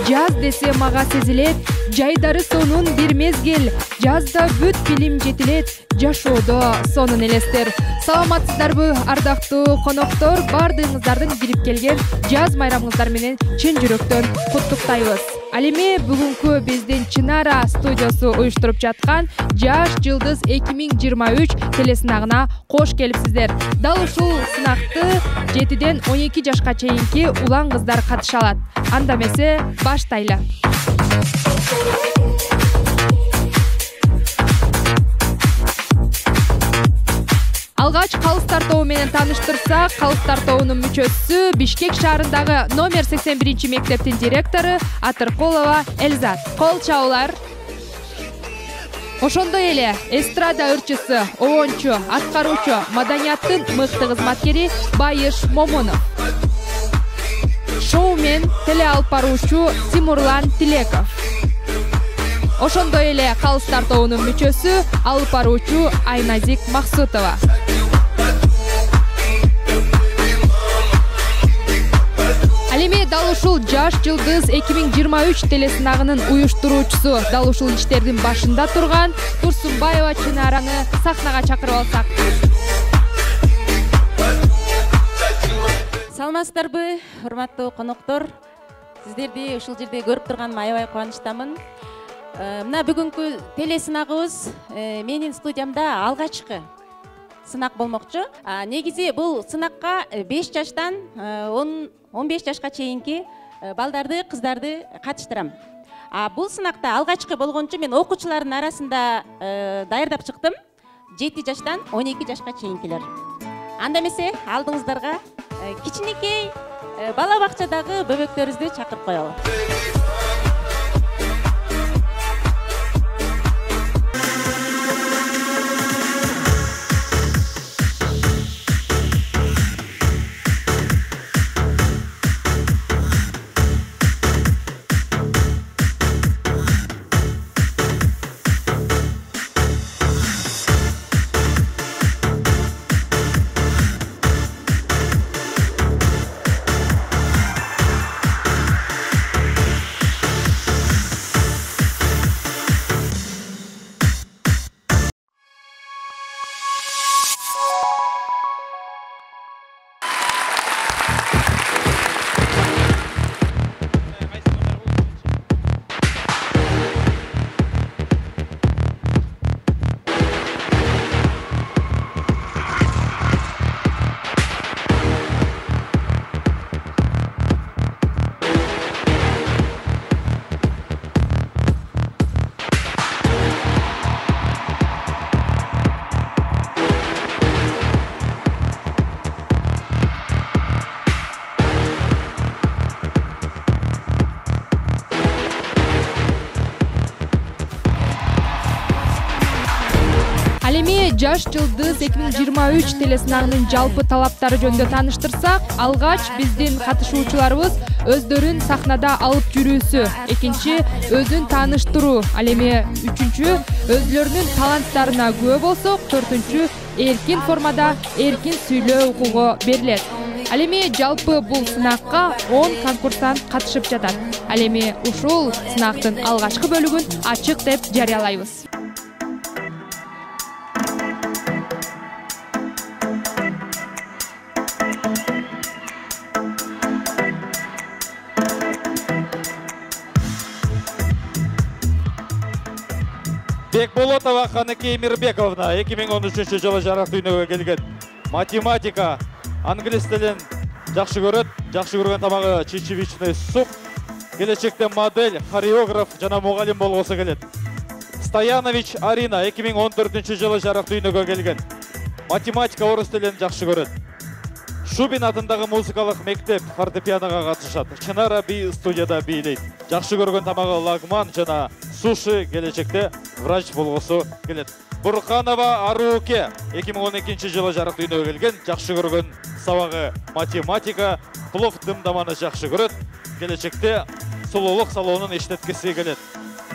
Жаз десе мага сезилет, жайдары сонун бир мезгил. Жазда бүт билим жетилет, жашоодо сонун элестер. Саламатсыздарбы, ардактуу коноктор, баардыгыңыздардын кирип келген жаз майрамыңыздар менен чын жүрөктөн куттуктайбыз. Ал эми бүгүнкү биздин Чынара студиясы уюштуруп жаткан Жаш жылдыз 2023 телесынагына кош келипсиздер. Дал ушул сынакты 7ден 12 жашка чейинки улан кыздар катыша алат. Анда эмесе баштайлы. Алгач калыстар тобу менен тааныштырсак, калыстар тобунун мүчөсү Бишкек шаарындагы номер 81 мектептин директору Атыркулова Эльзат. Кол чабуулар. Ошондой эле эстрада ырчысы, обончу, аткаруучу, маданияттын мыкты кызматкери Байыш Момунов. Шоумен, теле алып баруучу Тимурлан Тилеков. Ошондой эле калыстар тобунун мүчөсү, алып баруучу Айназик Максутова. Ал эми дал ушул Жаш жылдыз 2023 телесынагынын уюштуруучусу, дал ушул иштердин башында турган Турсунбаева Чынараны сахнага чакырып алсак. Саламатсыздарбы, урматтуу коноктор. Сиздерди ушул жерде көрүп турганыма аябай кубанычтамын. Мына бүгүнкү телесынагыбыз менин студиямда алгачкы сынак болмокчу. Негизи бул сынакка 5 жаштан 15 жашка чейинки балдарды, кыздарды катыштырам. Бул сынакта алгачкы болгончу мен окуучулардын арасында даярдап чыктым. 7 жаштан 12 жашка чейинкилер. Анда эмесе алдыңыздарга кичинекей бала бакчадагы бөбөктөрүбүздү чакырып коелу. Жаш жылдыз 2023 телесынагынын жалпы талаптары жөнүндө тааныштырсак, алгач биздин катышуучуларыбыз өздөрүн сахнада алып жүрүүсү, экинчи өзүн тааныштыруу, ал эми үчүнчү өзлөрүнүн таланттарына күбө болсок, төртүнчү эркин формада эркин сүйлөө укугу берилет. Ал эми жалпы бул сынакка 10 конкурсант катышып жатат. Ал эми ушул сынактын алгачкы бөлүгүн ачык деп жарыялайбыз. Бекболотова Ханыкей Мирбековна 2013 жылы жарык дүйнөгө келген. Математика, англис тилин жакшы көрөт, жакшы көргөн тамагы чечевичный суп. Келечекте модель, хореограф жана мугалим болгосу келет. Стоянович Арина 2014 жылы жарык дүйнөгө келген. Математика, орус тилин жакшы көрөт. Шубин атындагы музыкалык мектеп фортепианога катышат. Чынара би студияда бийлейт. Жакшы көргөн тамагы лагман жана суши, келечекте врач болгосу келет. Бурканова Аруке 2012 жылы жарык дүйнөгө келген. Жакшы көргөн сабагы математика, плов дымдаманы жакшы көрөт. Келечекте сулуулук салонун иштеткиси келет.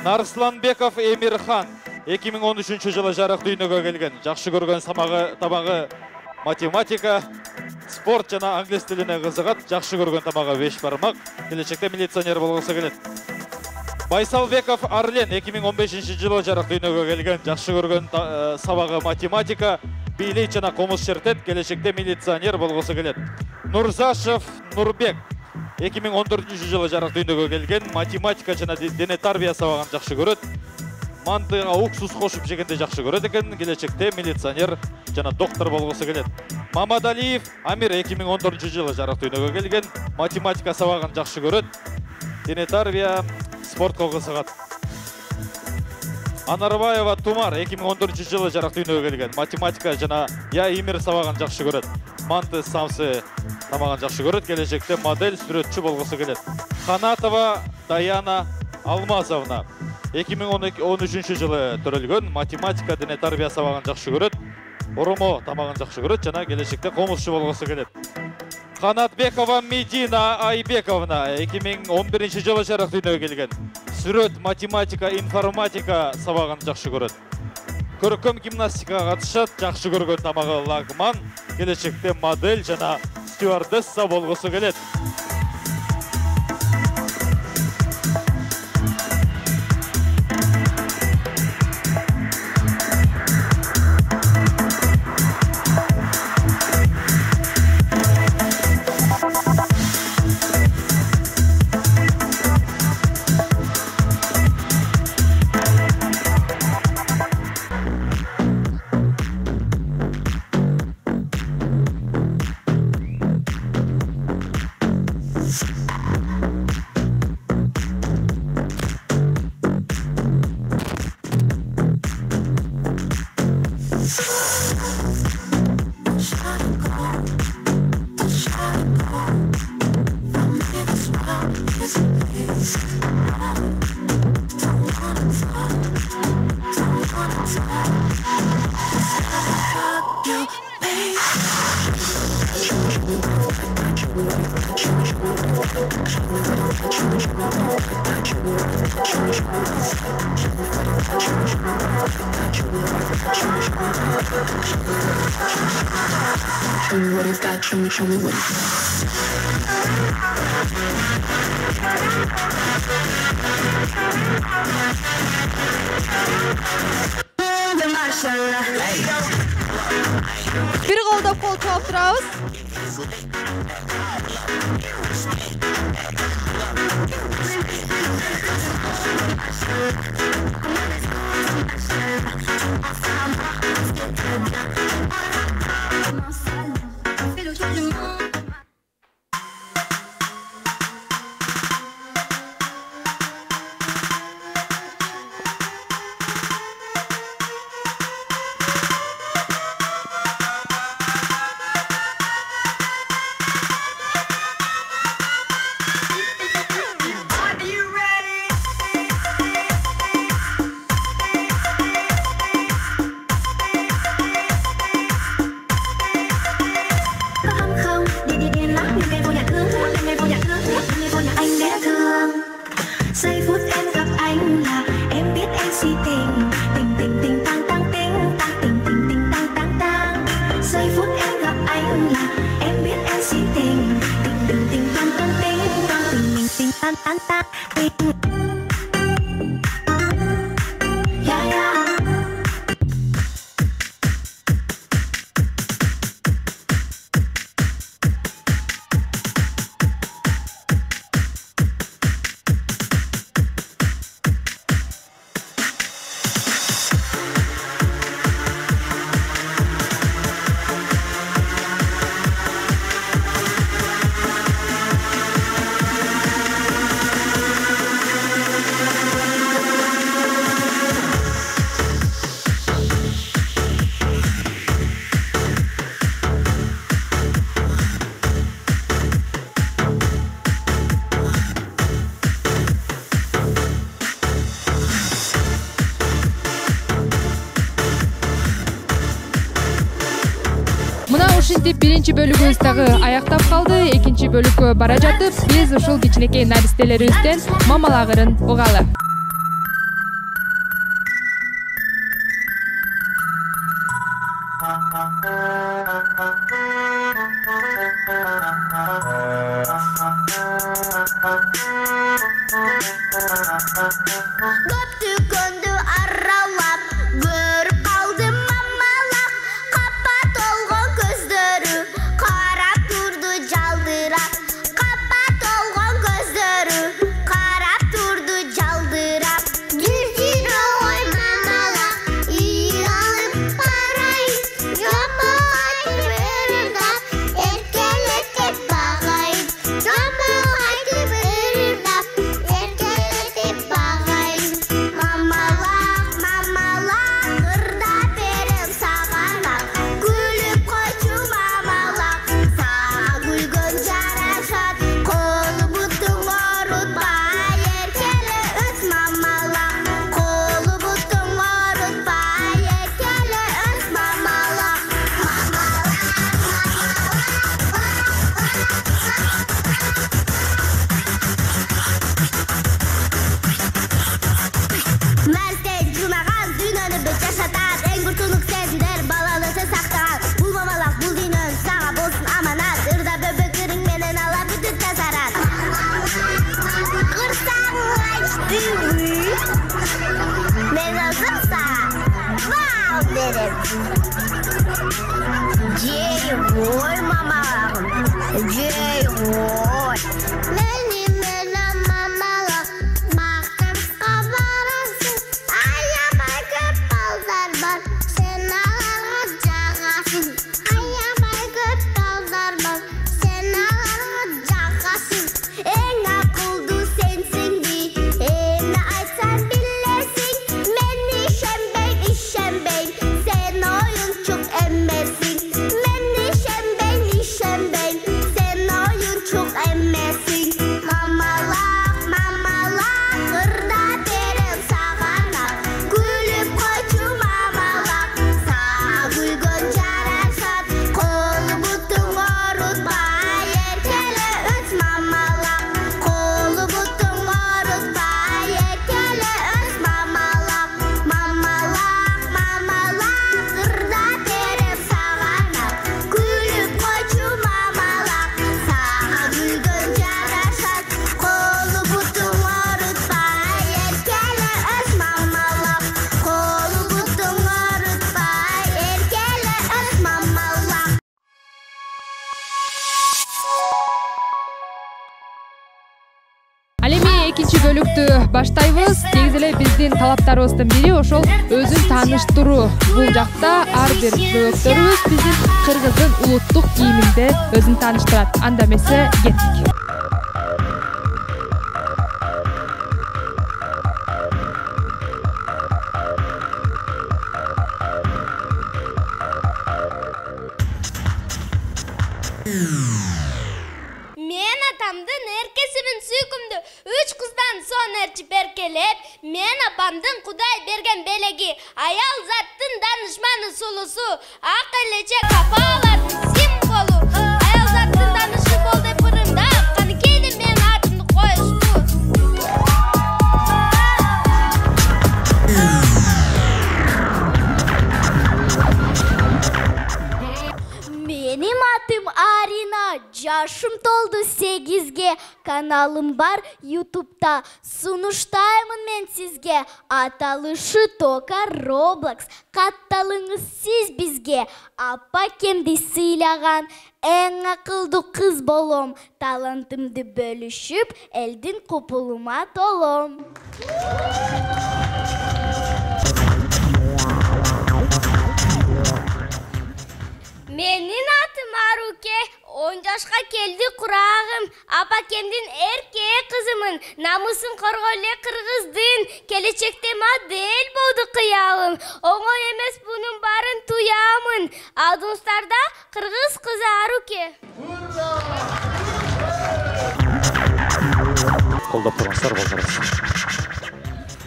Нарсланбеков Эмирхан 2013 жылы жарык дүйнөгө келген. Жакшы көргөн тамагы математика, спорт жана англис тилине кызыгат, жакшы көргөн тамагы 5 бармак, келечекте милиционер болгусу келет. Байсалбеков Арлен 2015-жылы жарык дүйнөгө келген, жакшы көргөн сабагы математика, бийлик жана комуз чертет, келечекте милиционер болгусу келет. Нурзашев Нурбек 2014-жылы жарык дүйнөгө келген, математика жана дене тарбия сабагын жакшы көрөт. Мантыга уксус кошуп жегенде жакшы көрөт экен, келечекте милиционер жана доктор болгусу келет. Мамадалиев Амир 2014-жылы жарык дүйнөгө келген, математика сабагын жакшы көрөт. Дене тарбия спортко кызыгат. Анарбаева Тумар 2014-жылы жарык дүйнөгө келген, математика жана имир сабагын жакшы көрөт. Манты самсы тамагын жакшы көрөт, келечекте модель сүрөтчү болгусу келет. Ханатова Даяна Алмазовна 2013-жылы төрөлгөн, математика дене тарбия сабагын жакшы көрөт. Оромо тамагын жакшы көрөт жана келечекте комузчу болгусу келет. Канатбекова Медина Айбековна 2011-жылы жарык дүйнөгө келген, сүрөт, математика, информатика сабагын жакшы көрөт. Көркөм гимнастикага катышат, жакшы көргөн тамагы лагман, келечекте модель жана стюардесса болгусу келет. Show me what Bir kolda kol çalıp turabız. Ушинтип биринчи бөлүгүбүз дагы аяктап калды. Экинчи бөлүккө бара жатып, биз ушул кичинекей наристелерибизден мамалагырын угалы. Көптү көндү аралап, көрүп калдым мамалап, капа толгон көздөрү, карап турду жалдырап, капа толгон көздөрү, карап турду жалдырап. Жүрсүрө ой мамалап, үй алып барайын, жамаат бериндап, эркелетип багайын, жамаат бериндап, эркелетип багайын. Мамалак, мамалак, ырда берем саганак, күлүп койчу мамалак, сага күлгөн жарашат, колу бутуң оорутпай, эркеле өс мамалак, колу бутуң оорутпай, эркеле өс мамалак, Мәртен жумаган дүйнөнү бүт жашатат, эң бир тунук сезимдер балалыкты сактаган. Бул мамалак, бул дүйнөн сага болсун аманат, ырда бөбөктөрүң менен ала бүтүп тазарат. Кырсаң айтты, мен ызыкса бал берем. Жей ой мамалакым, жей ой. Мени менен мамалак максатка барасың, аябай көп балдар бар, сен аларга жагасың. Аябай көп балдар бар, сен аларга жагасың. Эң акылдуу сенсиңби, эмне айтсам билесиң. Мен ишенбейм, сен оюнчук эмесиң. Мен ишенбейм, сен оюнчук эмесиң. Мамалак, мамалак, ырда берем саганак, күлүп койчу мамалак, сага күлгөн жарашат, колу бутуң оорутпай, эркеле өс мамалак, колу бутуң оорутпай, эркеле өс мамалак. Мамалак, мамалак, ырда берем саганак, күлүп койчу мамалак, сага күлгөн жарашат, колу бутуң оорутпай, эркеле өс мамалак, колу бутуң оорутпай, эркеле өс мамалак. Ал эми экинчи бөлүктү баштайбыз. Негизи эле биздин талаптарыбыздын бири ошол өзүн тааныштыруу. Бул жакта ар бир бөлөктөрүбүз биздин кыргыздын улуттук кийиминде өзүн тааныштырат. Анда эмесе кеттик. Мен атамдын эркесимин сүйкүмдү, 3 кыздан соң ээрчип эркелеп, мен апамдын Кудай берген белеги, аял заттын данышманы сулусу, ак элече капалардын символу, аял заттын данышы бол деп ырымдап, каныкейде мен атымды коюшту. Менин атым Арина, жашым толду 8-ге, каналым бар YouTube'та, сунуштаймын мен сизге, аталышы Тока Roblox, катталыңыз сиз бизге, апа кемди сыйлаган, эң акылдуу кыз болом, талантымды бөлүшүп, элдин купулума толом. Менин атым Аруке, 10 жашка келди курагым, апакемдин эркек кызымын, намысын коргой эле кыргыздын, келечекте модель болду кыялым, оңой эмес бунун баарын туямын, алдыңыздарда кыргыз кызы Аруке. Колдоп тургансыздар болсоңуз.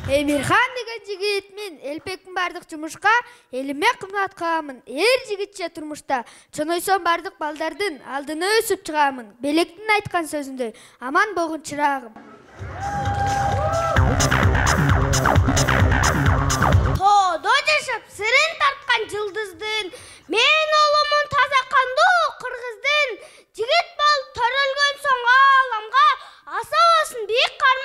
Эмирхан деген жигит мен элпектин бардык жумушка элиме кымбат каламын. Эр жигитче турмушта чоңойсом бардык балдардын алдына өсүп чыгамын. Белектин айткан сөзүндөй аман болгун чырагым. Тоодо жашап сырын тарткан жылдыздын, мен оломун таза кандуу кыргыздын, жигит болуп төрөлгөн соң ааламга аса болсун бийик карман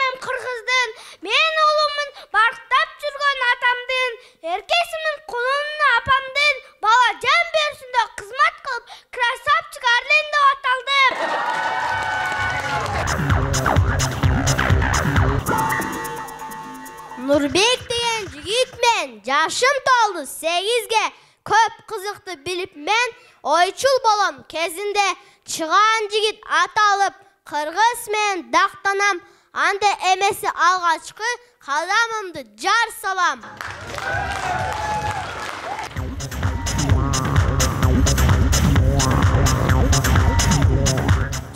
Нурбек деген жигит мен жашым толду 8-ге. Көп кызыкты билип мен ойчул болом кезинде. Чыган жигит аталып кыргыз мен дактанам. Анда эмеси алгачкы кадамымды жар салам.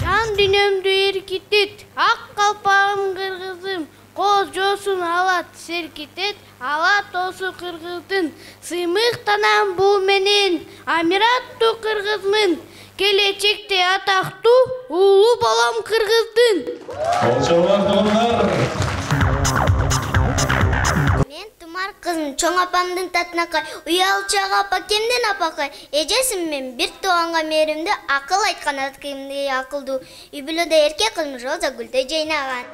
Жан дүнөмдү эркитет, ак калпагым кыргызым. Кожосун алат серкитет, алат осу кыргыздын. Сыймыктанам бул менен, амираттуу кыргызмын. Келечекте атактуу, уулу болом кыргыздын. Мен Тумар кызым, чоң апамдын татынакай, уялчага апа кемден апакай. Эжесим мен бир тууганга мээримде акыл айткан аткемди акылдуу. Үй бүлөдө эркек кызым Роза гүлдө жайнаган.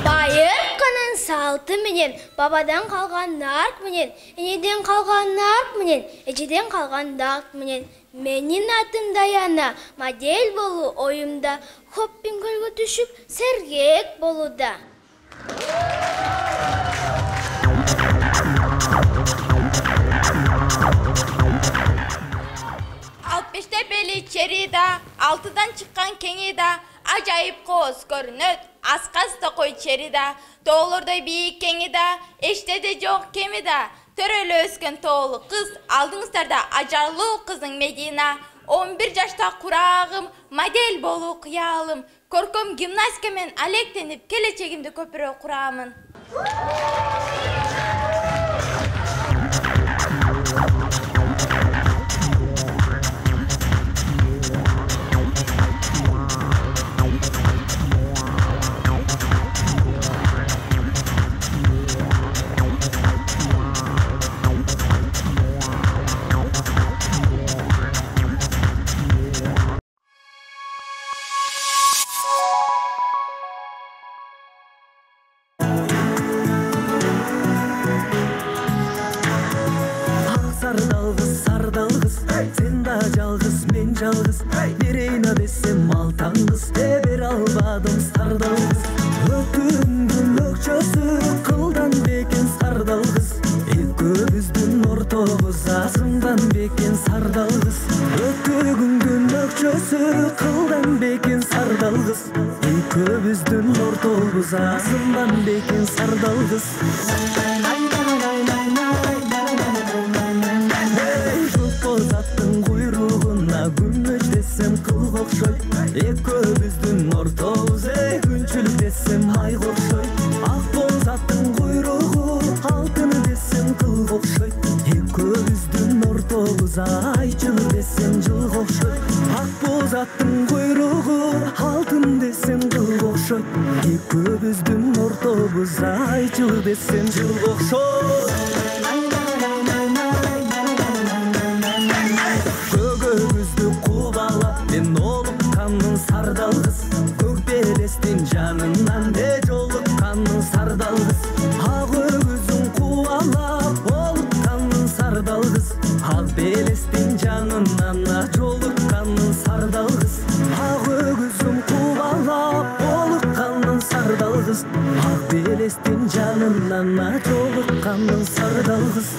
Байырканын салты менен, бабадан калган нарк менен, энеден калган нарк менен, эжеден калган дак менен. Менин атым Даяна, модель болуу оюмда, хоппинг көлгө түшүп, сергек болууда. 65 бели черида, 6-дан чыккан кеңида, ажайып коз көрүнөт, аскаста кой черида, тоолордой бийик кеңида, эчтеде жок кемида, төрөлө өскөн тоолу кыз, алдыңыздарда ажарлуу кыздың Медина, 11 жашта курагым, модель болуу кыялым, көркөм гимнастика мен алектенип, келечегимди көпүрө курамын. Жалгыз берейна десем алтаңыз бер албадым сардалгыз өтүндүн өкчөсү кылдан бекен сардалгыз экөөбүздүн ортобуз азымдан бекен сардалгыз өтүгүнгүн өкчөсү кылдан бекен сардалгыз экөөбүздүн ортобуз азымдан бекен сардалгыз күмүш десем кылга окшойт экөөбүздүн ортобуз күнчүлүк десем айга окшойт ак боз аттын куйругу алтын десем кылга окшойт экөөбүздүн ортобуз айчыл десем жылга окшойт ак боз аттын куйругу алтын десем кылга окшойт экөөбүздүн ортобуз айчыл десем жылга окшойт мен олукканын сардалгыз көк белестин жанынан жолукканын сардалгыз ак өгүзүн кубалап олукканын сардалгыз ак белестин жанынан жолукканын сардалгыз ак өгүзүн кубалап олукканын сардалгыз ак белестин жанынан жолукканын сардалгыз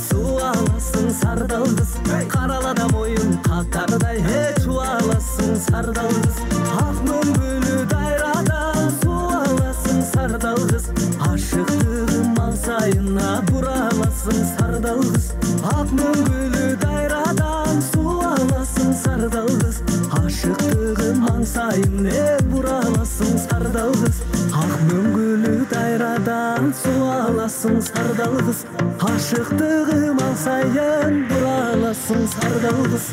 суу аласың сардалгыз каралада моюн катардай чубаласың сардалгыз ак мөңгүлү дайрада суу аласың сардалгыз ашыктыгым ансайына бураласың сардалгыз ак мөңгүлү дайрадан суу аласың сардалгыз ашыктыгым ансайын бураласың сардалгыз ак мөңгүлү дайрадан суу аласың аласың сардалғыз, ашықтығым алсайын бұраласың сардалғыз.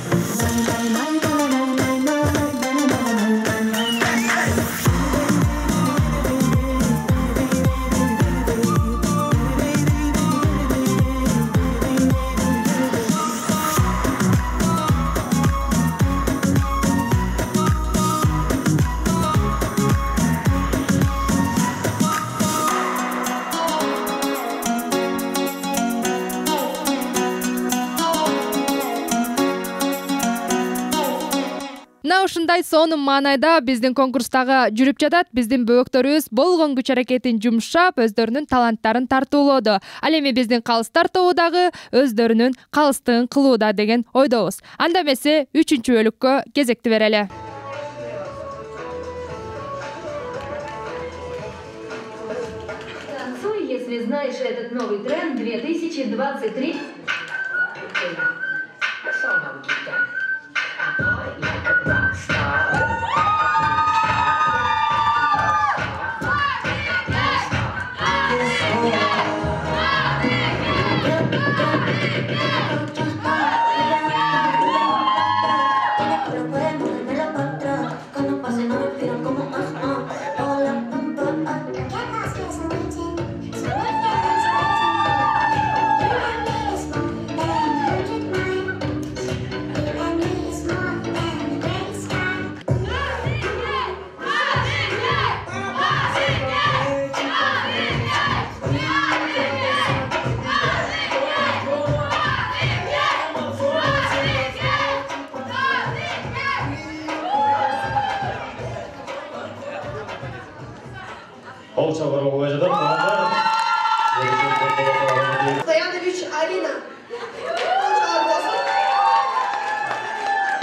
Ушундай сонун маанайда биздин конкурстагы жүрүп жатат. Биздин бөөктөрүбүз болгон күч аракетин жумшап, өздөрүнүн таланттарын тартуулоодо. Ал эми биздин калыстар тобу дагы өздөрүнүн калыстыгын кылууда деген ойдобуз. Анда эмесе 3-бөлүккө кезекти берели. Танцуй, если знаешь этот новый тренд 2023. Стоянович Арина.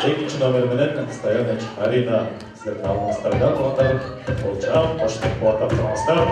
Екінші номерменен Стоянович Арина. Сіздердің алыңыздарда болғандар, болжам, қоштық қуаттап тұрыңыздар.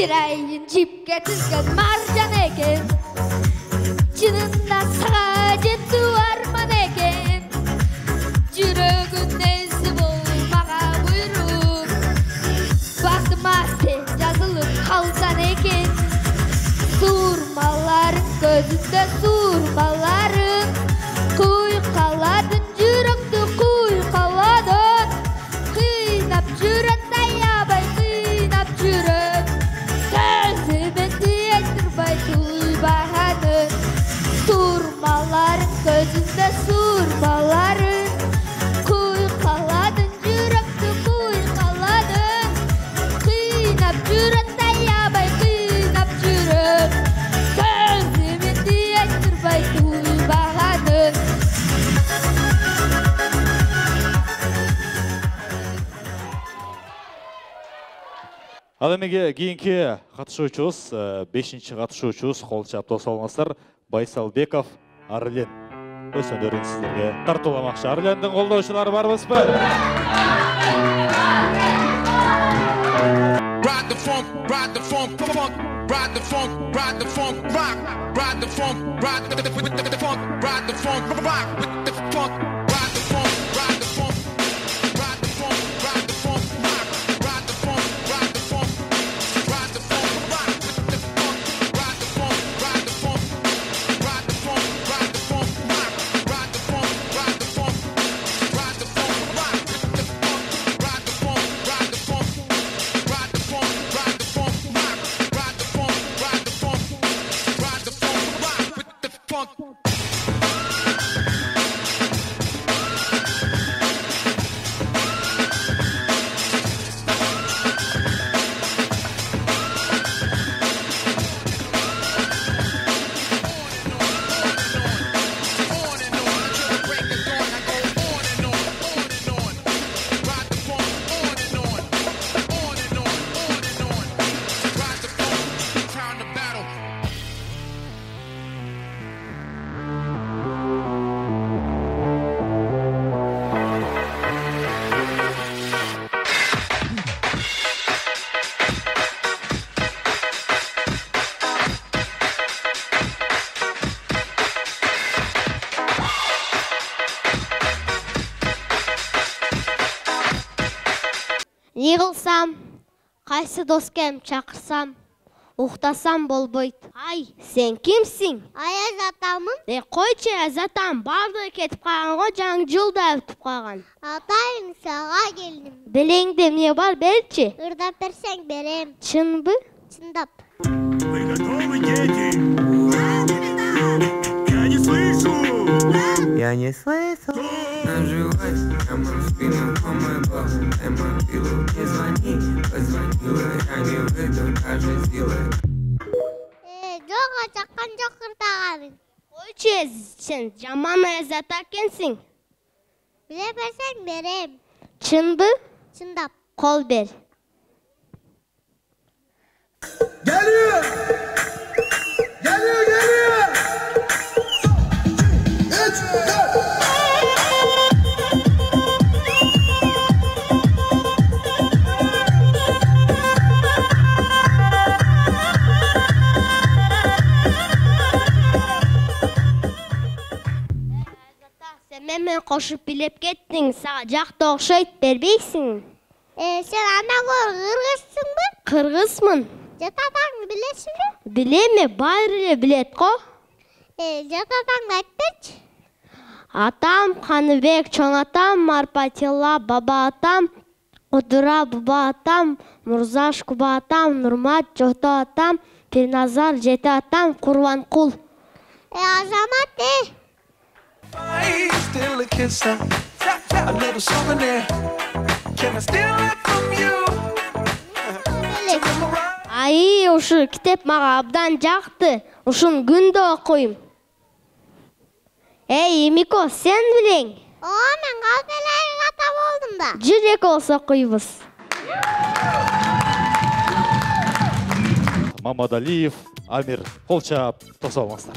Yüreğin cipke tizgen marcan eken. Çınında sağa jettu arman eken. Yüreğin neysi bulmağa buyrup. Baktıma sen yazılıp kalsan eken. Surmaların gözünde surmaların. Kuy kaladın yürekti kuy kaladın. Kıynap yüren dayabay kıynap yüren. Sözümün diyektirbay duybahanın. Surmaların gözünde surmaların. Kuy kaladın yürekti kuy kaladın. Kıynap yüren dayabay kıynap yüren. Sözümün diyektirbay duybahanın. Ал эми кийинки катышуучубуз 5-чи катышуучубуз кол чаап тосолуңуздар. Байсалбеков Арлен өз өнөрүн сиздерге тартууламакчы. Арлендин колдоочулары барбызбы? Ride the funk, ride the funk, funk, ride the funk, ride the funk, rock, ride the funk, ride the funk, ride the funk, rock with the funk, ride the funk, ride the funk, ride the funk, ride the funk, rock, ride the funk, ride the funk, ride the funk, rock with the funk, ride the funk, ride the funk, ride the funk, ride the funk, rock, ride the funk, ride the funk, ride the funk, rock with the funk, ride the funk, ride the funk. Ride the funk, ride the funk, rock. Ride the funk, ride the funk, ride the funk, rock with the funk. Yığılsam, qaysı doskam çakırsam, uxtasam bolboyt. Ay, sen kimsin? Ayaz atamın. Qoyçu Ayaz atam, bardı ketip qalğanğa жаңы жылda ötüp qalğan. Atayın sağa geldim. Bilеңде не бар берчи? Ырдап берсең берем. Чынбы? Чындап. Вы готовы, дети? Я не слышу. Я не слышу. Наживай, прямо в спину по мой бок. Ты мобилу не звони, позвонила, я не выйду даже силой. Жоқ, жаққан жоқ ырдағаның. Qoyçu, sen жаман Ayaz ата екенсің. Біле берсең берем. Чынбы? Чындап. Qol ber. Geliyor! Geliyor, geliyor! 3, 4. Sen hemen koşup bilip kettin, sağa жақты okşayıp berbeysin. Sen ana kırgızsın mı? Kırgızmın. Jatadan bilesin mi? Bileme, bayırlı bilet ko. Jatadan aytпечи. Atam Kanıbek, çoğ atam Marpatilla, baba atam Kudura, baba atam Murzaş, kuba atam Nurmat, Johto atam Pirnazar, Jeti atam Kurvankul. Azamat de. Still a kiss, a little souvenir. Can I steal it from you? Ay, uşu kitep mağa abdan jaktı. Uşun günde okuyum. Ey Miko, sen bileң. Men kalbelerin atam oldum da. Жүрек olsa okuyubuz. Мамадалиев, Амир, кол чаап тосолуңуздар.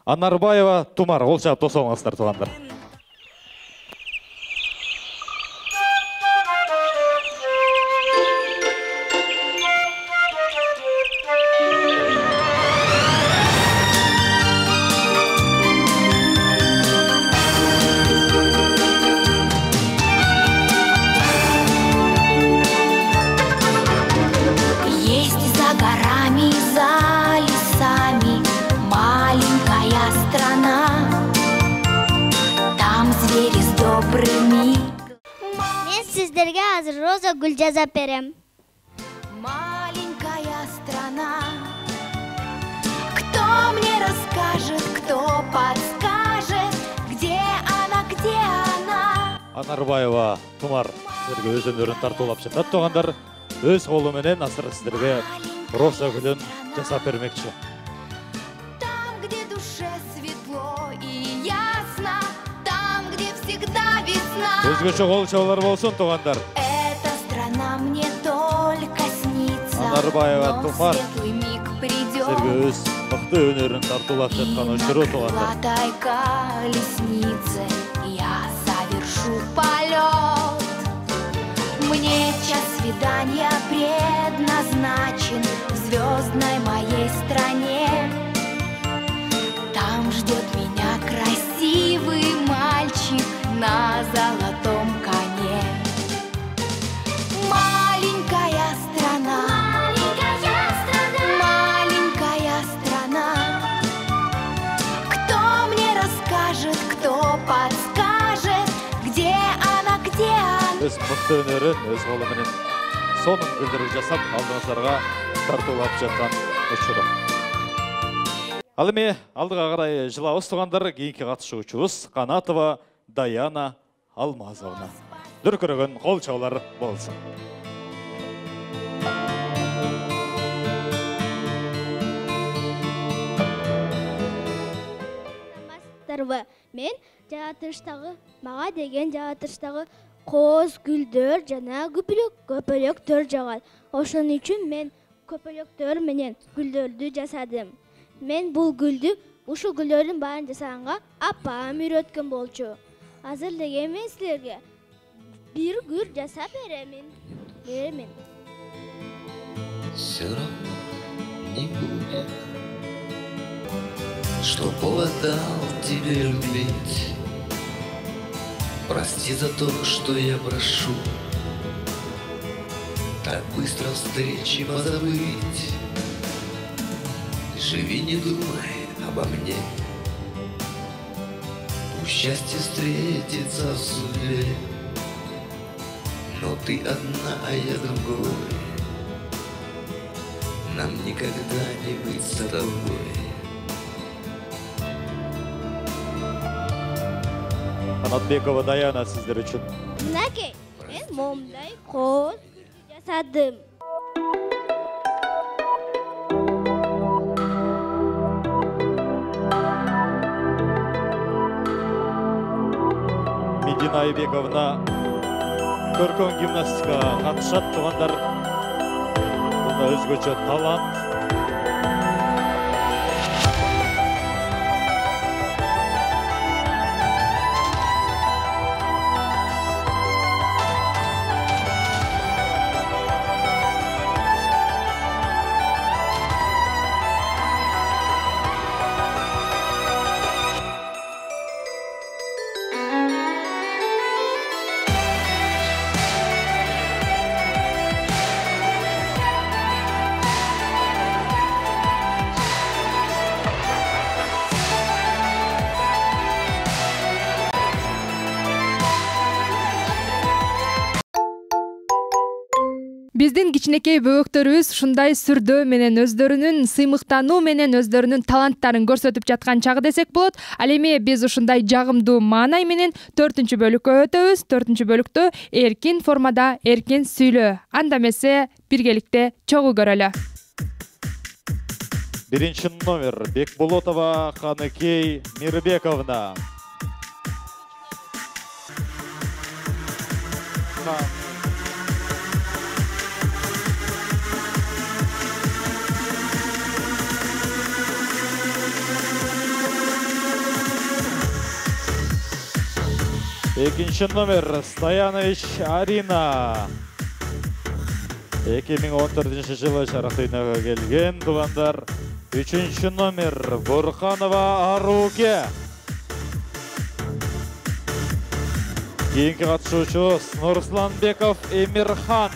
Анарбаева Тумар, қол шап тосуыңыздар туғандар. Sizlerge hazır roza gül жазап берем. Маленькая страна, кто мне расскажет, кто подскажет, где она? Анарбаева Тумар сіздерге өз өнерін тартулап жатады туғандар. Өз қолыменен асыр сіздерге роза гүлін жасап бермекші. Там, где душе светло и ясно, там, где всегда весна. Өзгөчө қол шаулар болсын туғандар. Эта страна мне только снится, Анарбаева но Тумар светлый миг придет. сіздерге өз мықты өнерін тартулап жатқан өшіру туғандар. Крылатой колеснице я совершу полет. Мне час свидания предназначен в звездной моей стране. Там ждет меня красивый мальчик на золотом коне. Маленькая страна, маленькая страна, кто мне расскажет, кто подскажет, где она? Өз мықты өнерін, өз қолыменен соның гүлдерін жасап, алдыңыздарға тартулап жатқан өшіру. Ал эми алдыға қарай жылабыз туғандар, кейінгі қатысушыбыз Қанатова Даяна Алмазовна. Дүркірігін қол шаулар болсын. Мен жаратылыштағы, маға деген жаратылыштағы қоз, гүлдөр жана көпөлөктөр жагат. Ошон үчүн мен көпөлөктөр менен гүлдөрдү жасадым. Мен бул гүлдү, ушу гүлдөрдүн баарын жасаганга апам үйрөткөн болчу. Азыр деле мен силерге бир гүл жасап беремин. Все равно не будет, что повод дал тебе любить. Прости за то, что я прошу так быстро встречи позабыть. Живи, не думай обо мне, пусть счастье встретится в судьбе, но ты одна, а я другой. Нам никогда не быть с тобой. Қанатбекова Даяна сіздер үшін. Мінәкей, мен момдай қоз жасадым. Медина Айбековна көркем гимнастикаға қатысады туғандар. Бұнда өзгөчө талант. Биздин кичинекей бөбөктөрүбүз ушундай сүрдөө менен өздөрүнүн сыймыктануу менен өздөрүнүн таланттарын көрсөтүп жаткан чагы десек болот. Ал эми биз ушундай жагымдуу маанай менен 4-чү бөлүккө өтөбүз. 4-чү бөлүктө эркин формада эркин сүйлөө. Анда эмесе биргеликте чогуу көрөлү. 1-чи номер Бекболотова Каныкей Мирбековна. Екінші номер Стоянович Арина. 2014 жылы шарақты ойнауға келген туғандар. Үшінші номер Бурханова Аруке. Кейінгі қатысушы Нұрсланбеков Эмирхан.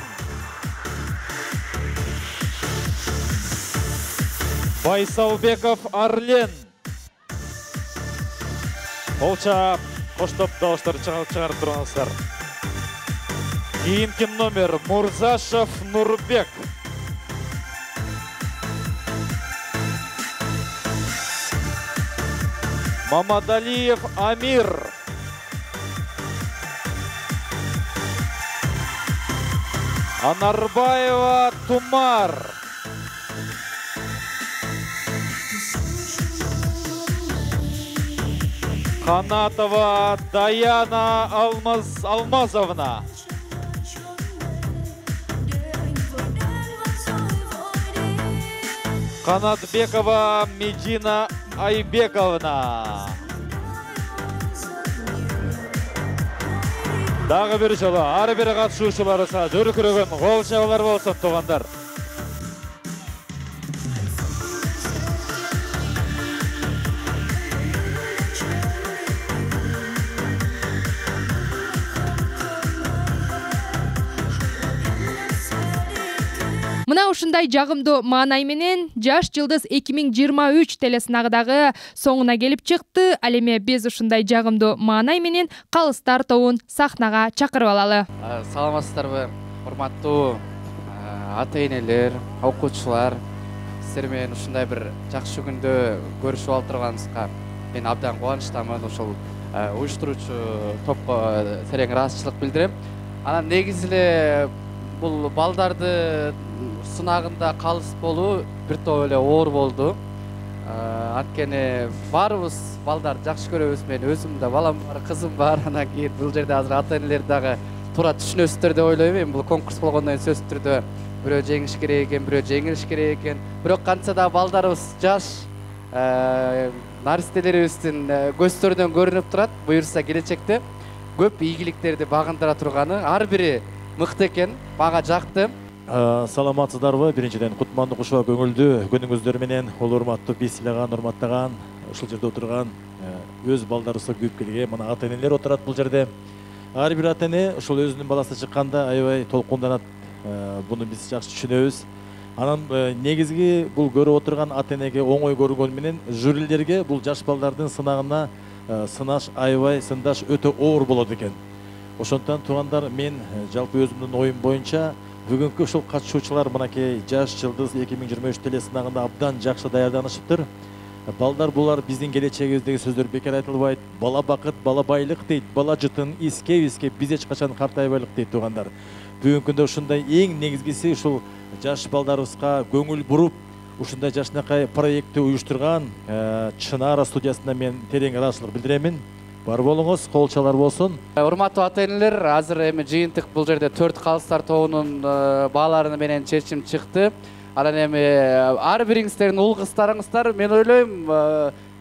Байсалбеков Арлен. Олча қоштап дауыстар шығарып тұрғаныздар. Кейінгі номер Мурзашев Нурбек. Мамадалиев Амир. Анарбаева Тумар. Канатова Даяна Алмазовна. Канатбекова Медина Айбековна. Дағы бір жолы, ары бері қатысушыларыса жүркіреген қол шабалар болсын туғандар. Мына ушундай жагымдуу маанай менен Жаш жылдыз 2023 телесынагыдагы соңуна келип чыкты. Ал эми биз ушундай жагымдуу маанай менен Калыстар тобун сахнага чакырып алалы. Саламатсыздарбы, урматтуу ата-энелер, окуучулар. Сиздер менен ушундай бир жакшы күндө көрүшүп алдырганыбызга мен абдан кубанычтамын. Ошол уюштуруучу топко терең ыраазычылык билдирем. Анан негизи эле бул балдарды сынагында калыс болуу бир топ эле оор болду. Анткени баарыбыз балдар жакшы көрөбүз. Мен өзүм да балам бар, кызым бар. Анан кийин бул жерде азыр ата-энелер дагы туура түшүнөсүздөр деп ойлойм. Мен бул конкурс болгондон кийин сөзсүз түрдө бирөө жеңиш керек экен, бирөө жеңилиш керек экен. Бирок кантса да балдарыбыз жаш, наристелерибиздин көздөрүнөн көрүнүп турат. Буюрса келечекте көп ийгиликтерди багындыра турганы ар бири мыкты экен. Мага жакты. Саламатсыздарбы? Биринчиден кутмандуу кушуа көңүлдүү күнүңүздөр менен ол урматтуу биз сыйлаган, урматтаган, ушул жерде отурган өз балдарыбызга күйүп келген мына ата-энелер отурат бул жерде. Ар бир ата-эне ушул өзүнүн баласы чыкканда аябай толкунданат. Буну биз жакшы түшүнөбүз. Анан негизги бул көрүп отурган ата-энеге оңой көрүнгөнү менен жюрилерге бул жаш балдардын сынагына сынаш аябай сындаш өтө оор болот экен. Ошондон туугандар, мен жалпы өзүмдүн оюм боюнча бүгүнкү ушул катышуучулар мынакей Жаш жылдыз 2023 телесынагында абдан жакшы даярданышыптыр. Балдар булар биздин келечегибиздеги сөздөр бекер айтылбайт. Бала бакыт, бала байлык дейт, бала жытын иске биз эч качан картайбайлык дейт туугандар. Бүгүнкү күндө ушундай эң негизгиси ушул жаш балдарыбызга көңүл буруп, ушундай жашынакай проектти уюштурган Чынара студиясына мен терең ыраазычылык билдиремин. Бар болуңуз, колчалар болсун. Урматтуу ата-энелер, азыр эми жыйынтык бул жерде 4 Калыстар тобунун баалары менен чечим чыкты. Анан эми ар бириңиздердин уул кыздарыңыздар мен ойлойм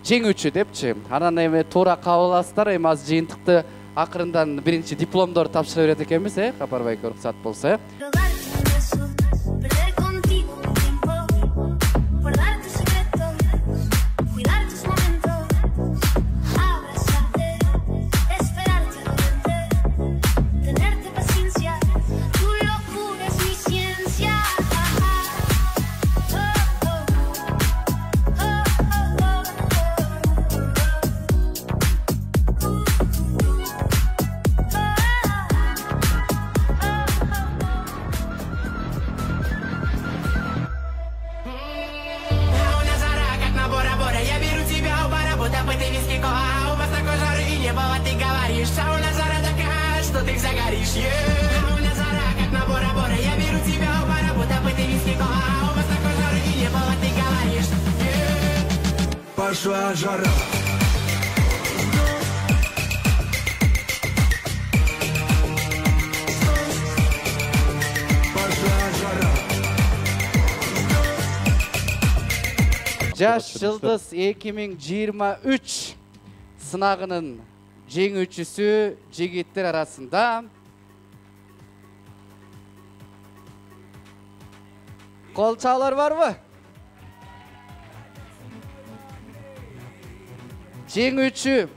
жеңүүчү депчи. Анан эми туура кабыл аласыздар. Эми азыр жыйынтыкты акырындан биринчи дипломдор тапшыра берет экенбиз, Капар байке уруксат болсо. Пошла жара. Жаш жылдыз 2023 сынагынын жеңүүчүсү жигиттер арасында кол чаалар барбы? Жеңүүчү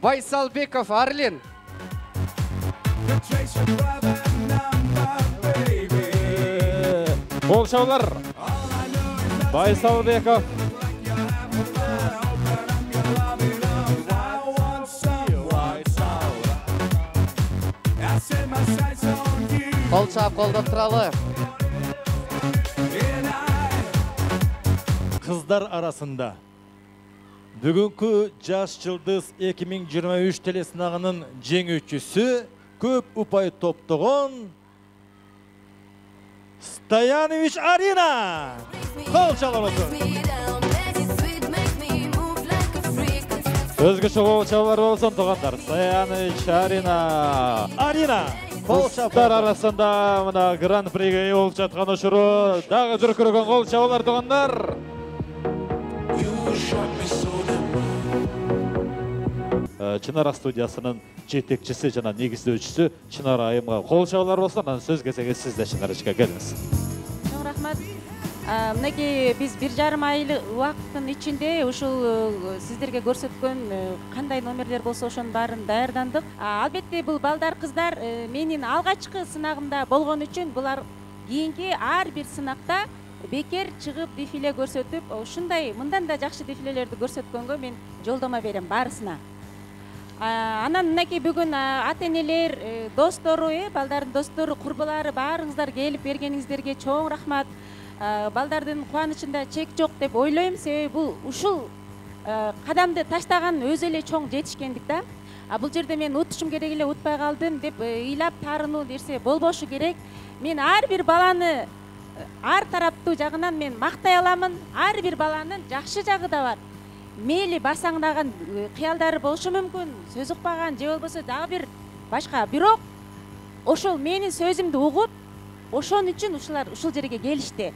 Байсалбеков Арлин. Кол чаалар Байсалбеков. Кол чаап колдоп туралы. Kızlar arasında бүгүнкү Жаш жылдыз 2023 телесынагынын жеңүүчүсү көп упай топтогон Стоянович Арина. Кол чалабыз. Өзгөчө кол чаалар болсун тугандар. Стоянович Арина. Арина. Кыздар арасында мына гран-приге ээ болуп жаткан учуру дагы дүркүрөгөн кол чабуулар тугандар. Чынара студиясынын жетекчиси жана негиздөөчүсү Чынара айымга кол чабуулар болсун, анан сөз кезеги сизде Чынарачка келиңиз. Чоң рахмат. Мынакей биз 1,5 ай убакыттын ичинде ушул сиздерге көрсөткөн кандай номерлер болсо ошонун баарын даярдандык. Албетте бул балдар кыздар менин алгачкы сынагымда болгон үчүн булар кийинки ар бир сынакта бекер чыгып дефиле көрсөтүп, ушундай мындан да жакшы дефилелерди көрсөткөнгө мен жолдомо берем барысына. Анан мынакей бүгүн ата-энелер, достору, балдардын достору, курбулары баарыңыздар келип бергениңиздерге чоң рахмат. Балдардын кубанычында чек жок деп ойлойм, себеби бул ушул кадамды таштаган өзү эле чоң жетишкендик да. Бул жерде мен утушум керек эле, утпай калдым деп ыйлап тарынуу нерсе болбошу керек. Мен ар бир баланы ар тараптуу жагынан мен мактай аламын. Ар бир баланын жакшы жагы да бар. Мейли басаңдаган кыялдары болушу мүмкүн, сөз укпаган же болбосо дагы бир башка. Бирок ошол менин сөзүмдү угуп, ошон үчүн ушул жерге келишти.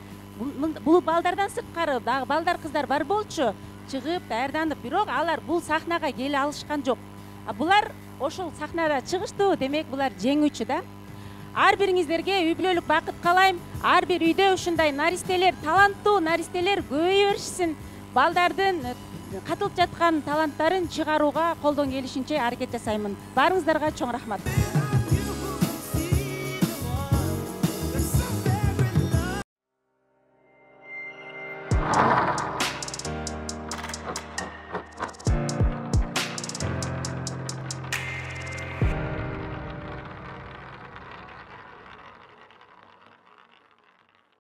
Бул балдардан сырткары дагы балдар кыздар бар болчу, чыгып даярданып, бирок алар бул сахнага келе алышкан жок. Булар ошол сахнада чыгыштуу, демек булар жеңүүчү да. Ар бириңиздерге үй бүлөлүк бакыт каалайм. Ар бир үйдө ушундай наристелер, таланттуу наристелер көбөйө беришсин. Балдардын катылып жаткан таланттарын чыгарууга колдон келишинче аракет жасаймын. Баарыңыздарга чоң рахмат.